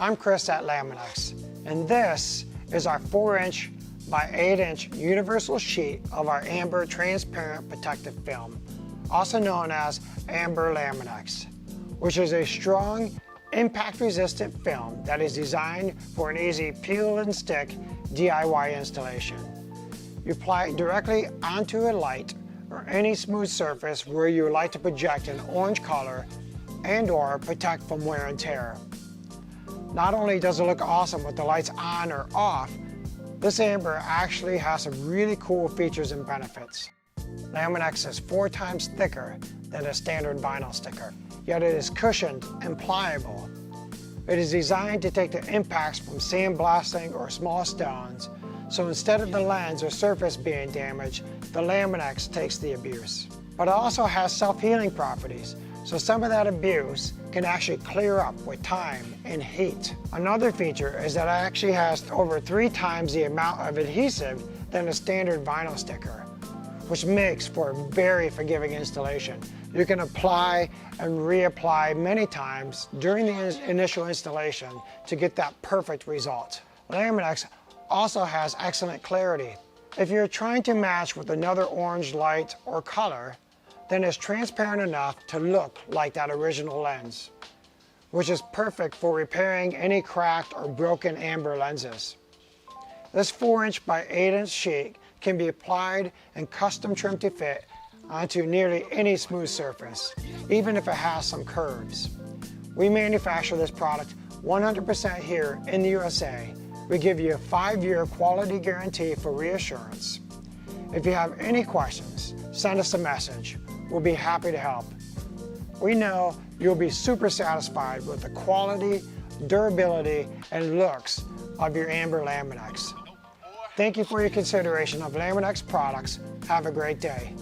I'm Chris at Laminex, and this is our 4-inch by 8-inch universal sheet of our Amber transparent protective film, also known as Amber Laminex, which is a strong, impact-resistant film that is designed for an easy peel and stick DIY installation. You apply it directly onto a light or any smooth surface where you would like to project an orange color and/or protect from wear and tear. Not only does it look awesome with the lights on or off, this Amber actually has some really cool features and benefits. Laminex is 4 times thicker than a standard vinyl sticker, yet it is cushioned and pliable. It is designed to take the impacts from sandblasting or small stones, so instead of the lens or surface being damaged, the Laminex takes the abuse. But it also has self-healing properties, so some of that abuse can actually clear up with time and heat. Another feature is that it actually has over 3 times the amount of adhesive than a standard vinyl sticker, which makes for a very forgiving installation. You can apply and reapply many times during the initial installation to get that perfect result. Laminex also has excellent clarity. If you're trying to match with another orange light or color, then it's transparent enough to look like that original lens, which is perfect for repairing any cracked or broken amber lenses. This 4-inch by 8-inch sheet can be applied and custom trimmed to fit onto nearly any smooth surface, even if it has some curves. We manufacture this product 100% here in the USA. We give you a 5-year quality guarantee for reassurance. If you have any questions, send us a message. We'll be happy to help. We know you'll be super satisfied with the quality, durability, and looks of your Amber Laminex. Thank you for your consideration of Laminex products. Have a great day.